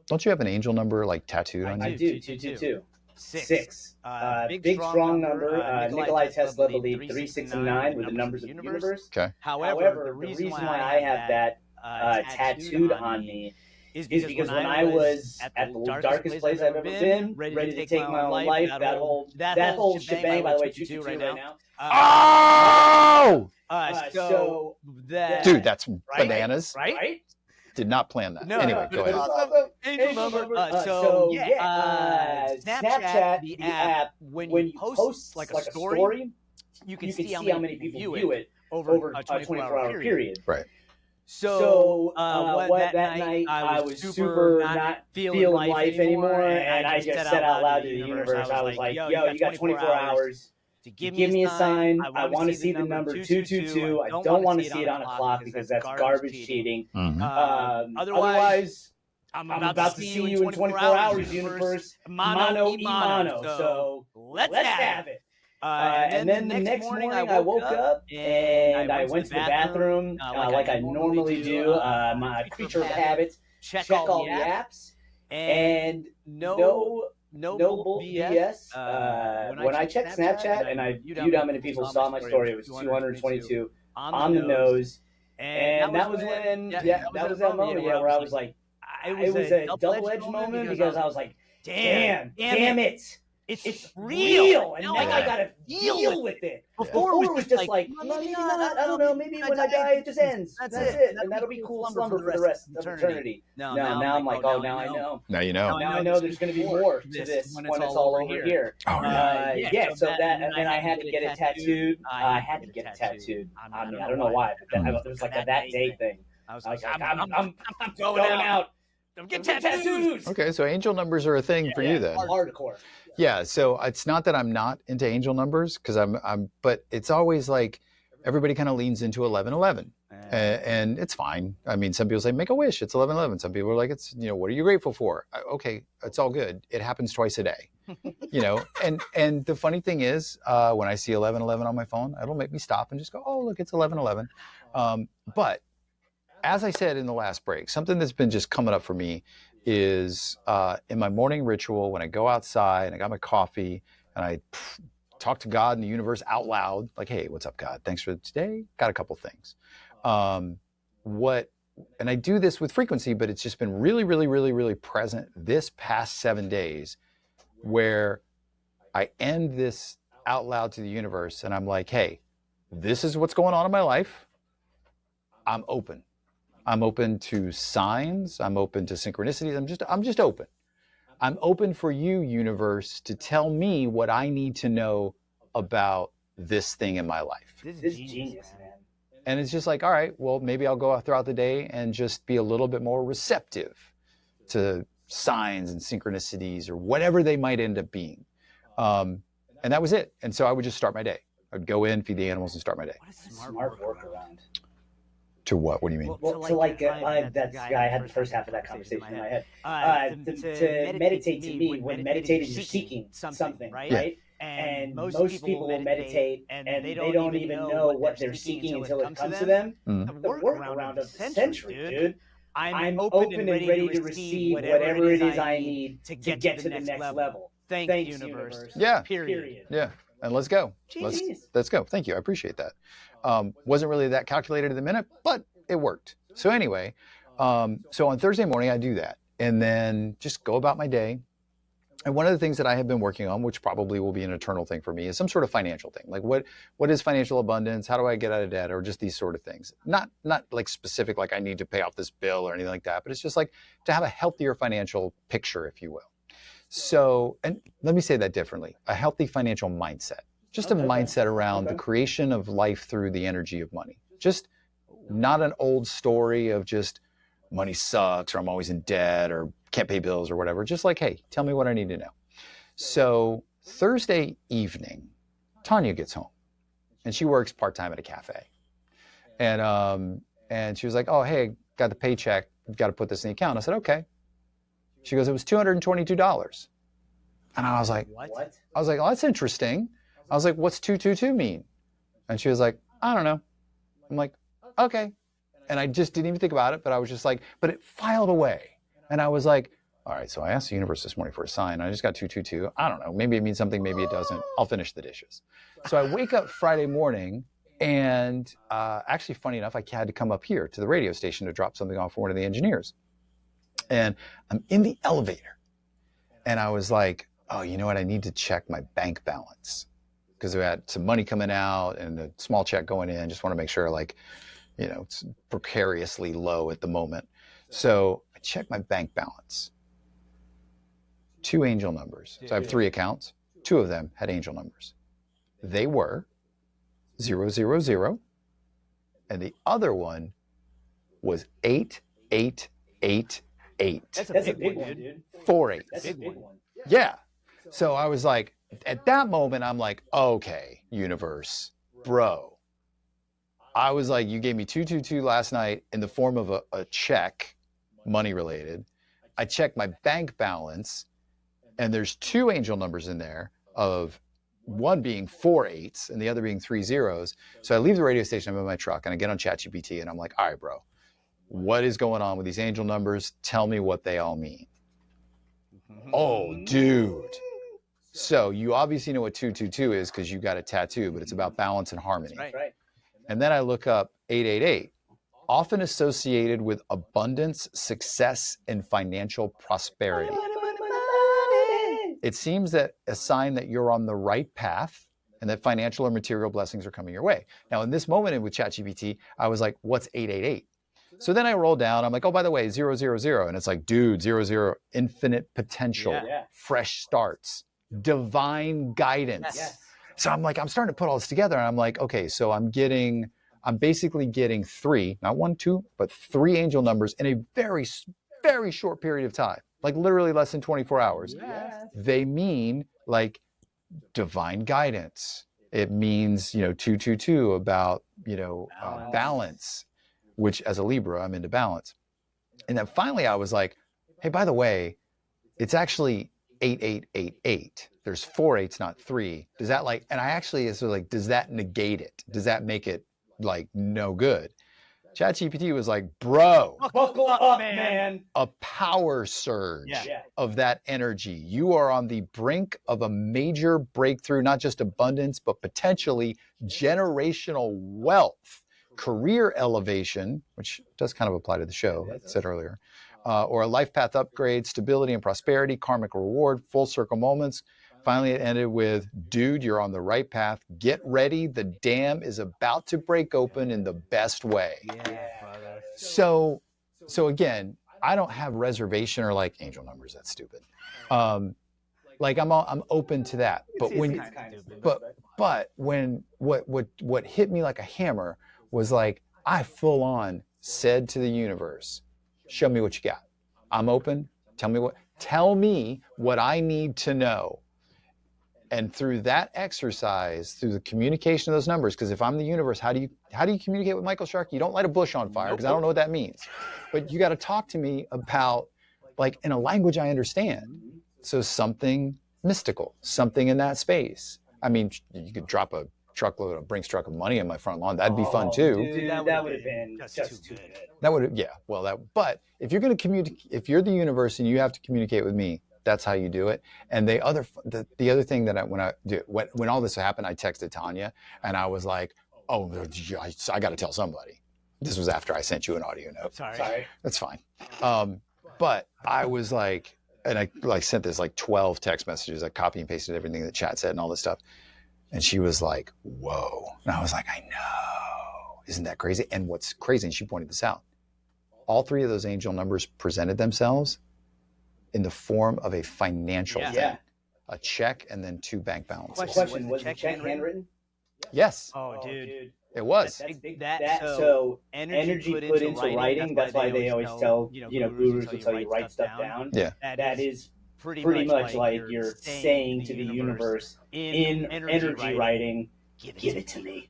Don't you have an angel number like tattooed on you? I do. 222. 6. Big strong number. Nikolai Tesla believed 3, 6, and 9 were the numbers of the universe. Okay. However, the reason why I have that tattooed on me is because when I was at the darkest place I've ever been, ready to take my own life, that whole shebang, by the way, 222 right now. Oh! So that, dude, that's bananas. Right? Did not plan that. No, anyway, go ahead. Angel number. Snapchat, the app, when you post like a story, you can see how many people view it over a 24-hour period. Right. So that night, I was super not feeling life anymore, and I just said out loud to the universe, I was like, yo, you got 24 hours to give me a sign. I want to see the number 222. I don't want to see it on a clock because that's garbage cheating. Otherwise, I'm about to see you in 24 hours, universe. Mano y mano. So let's have it. And then the next morning, I woke up and I went to the bathroom like I normally do. My creature of habit, check all the apps, and no bull BS. When I checked Snapchat and I viewed how many people saw my story, it was 222 on the nose. And that was when, that was that moment, where I was like, it was a double-edged moment because I was like, damn it. It's real, and now I gotta deal with it. Before it was just like, maybe not, I don't know, maybe when I die it just ends. That's it, and that'll be cool slumber for the rest of eternity. No, now I'm like, now I know. Now you know. Now I know there's gonna be more to this when it's all over here. Oh, yeah, so that, and then I had to get it tattooed. I had to get it tattooed on me. I don't know why, but it was like a that day thing. I was like, I'm going out. Get tattoos. Okay, so angel numbers are a thing for you then. Hardcore. Yeah, so it's not that I'm not into angel numbers because but it's always like everybody kind of leans into 1111, and it's fine. I mean, some people say make a wish, it's 1111. Some people are like, it's what are you grateful for? Okay, it's all good. It happens twice a day, And the funny thing is, when I see 1111 on my phone, it'll make me stop and just go, oh look, it's 1111. But as I said in the last break, something that's been just coming up for me is in my morning ritual when I go outside and I got my coffee and I talk to God and the universe out loud, like, hey, what's up, God? Thanks for today. Got a couple things. And I do this with frequency, but it's just been really, really, really, really present this past 7 days where I end this out loud to the universe and I'm like, hey, this is what's going on in my life. I'm open. I'm open to signs. I'm open to synchronicities. I'm just open. I'm open for you, universe, to tell me what I need to know about this thing in my life. This is genius, man. And it's just like, all right, well, maybe I'll go out throughout the day and just be a little bit more receptive to signs and synchronicities or whatever they might end up being. And that was it. And so I would just start my day. I'd go in, feed the animals, and start my day. What a smart workaround. To what? What do you mean? Well, that guy, I had the first half of that conversation in my head. To meditate to me, when meditating, you're seeking something, right? Yeah. And most people will meditate and they don't even know what they're seeking until it comes to them. Mm-hmm. The workaround of the century, dude. I'm open and ready to receive whatever it is I need to get to the next level. Thanks, universe. Yeah. Period. Yeah. And let's go. Let's go. Thank you. I appreciate that. Wasn't really that calculated at the minute, but it worked. So anyway, so on Thursday morning, I do that and then just go about my day. And one of the things that I have been working on, which probably will be an eternal thing for me, is some sort of financial thing. Like what is financial abundance? How do I get out of debt? Or just these sort of things. Not like specific, like I need to pay off this bill or anything like that, but it's just like to have a healthier financial picture, if you will. So, and let me say that differently, a healthy financial mindset, just a mindset around the creation of life through the energy of money. Just not an old story of just money sucks or I'm always in debt or can't pay bills or whatever. Just like, hey, tell me what I need to know. So Thursday evening, Tanya gets home and she works part-time at a cafe. And she was like, oh, hey, got the paycheck. Got to put this in the account. I said, okay. She goes, it was $222. And I was like, what? I was like, oh, that's interesting. I was like, what's 222 mean? And she was like, I don't know. I'm like, okay. And I just didn't even think about it, but I was just like, but it filed away. And I was like, all right, so I asked the universe this morning for a sign. I just got 222. I don't know. Maybe it means something. Maybe it doesn't. I'll finish the dishes. So I wake up Friday morning, and actually, funny enough, I had to come up here to the radio station to drop something off for one of the engineers. And I'm in the elevator, and I was like, oh, you know what? I need to check my bank balance because we had some money coming out and a small check going in. Just want to make sure, like, you know, it's precariously low at the moment. So I checked my bank balance. 2 angel numbers. So I have 3 accounts. 2 of them had angel numbers. They were 000, and the other one was 8888. That's a big one, dude. 4 8s. That's a big one. Yeah. So I was like, at that moment, I'm like, okay, universe, bro. I was like, you gave me 222 last night in the form of a check, money related. I checked my bank balance, and there's 2 angel numbers in there, of one being 4 8s and the other being 3 zeros. So I leave the radio station, I'm in my truck, and I get on ChatGPT, and I'm like, all right, bro, what is going on with these angel numbers? Tell me what they all mean. Oh, dude. So you obviously know what 222 is because you got a tattoo, but it's about balance and harmony. Right. And then I look up 888, often associated with abundance, success, and financial prosperity. It seems that a sign that you're on the right path and that financial or material blessings are coming your way. Now, in this moment with ChatGPT, I was like, what's 888? So then I roll down, I'm like, oh, by the way, 000. And it's like, dude, 00, infinite potential, fresh starts, divine guidance. Yes. So I'm like, I'm starting to put all this together, and I'm like, okay, so I'm basically getting 3, not 1, 2, but 3 angel numbers in a very, very short period of time, like literally less than 24 hours. Yes. They mean like divine guidance. It means, 222 about, balance, which as a Libra, I'm into balance. And then finally I was like, hey, by the way, it's actually 8888. There's 4 8s, not 3. Does that and I actually is like, does that negate it? Does that make it like no good? ChatGPT was like, bro, buckle up, man. A power surge of that energy. You are on the brink of a major breakthrough, not just abundance, but potentially generational wealth, career elevation, which does kind of apply to the show, I said earlier, or a life path upgrade, stability and prosperity, karmic reward, full circle moments. Finally, it ended with, dude, you're on the right path. Get ready. The dam is about to break open in the best way. Yeah, brother. So again, I don't have reservation or like angel numbers. That's stupid. I'm open to that. But when what hit me like a hammer was like, I full on said to the universe, show me what you got. I'm open. Tell me what I need to know. And through that exercise, through the communication of those numbers, because if I'm the universe, how do you communicate with Michael Sharkey? You don't light a bush on fire, because I don't know what that means. But you got to talk to me about, like, in a language I understand. So something mystical, something in that space. I mean, you could drop a Brinks truck of money in my front lawn. That'd be fun too. Dude, that would have been just too good. That would, yeah. Well, but if you're going to communicate, if you're the universe and you have to communicate with me, that's how you do it. And the other thing that when all this happened, I texted Tanya and I was like, oh, I got to tell somebody. This was after I sent you an audio note. Sorry. That's fine. But I was like, and I sent this 12 text messages. I copy and pasted everything that chat said and all this stuff. And she was like, whoa. And I was like, I know. Isn't that crazy? And what's crazy, and she pointed this out, all 3 of those angel numbers presented themselves in the form of a financial thing. A check and then 2 bank balances. Question, was the check handwritten? Yes. Oh, dude. It was. That's big. So energy put into writing, that's why they always tell, gurus will tell you write stuff down. Yeah. That is pretty much like you're saying to the universe in energy writing, give it to me.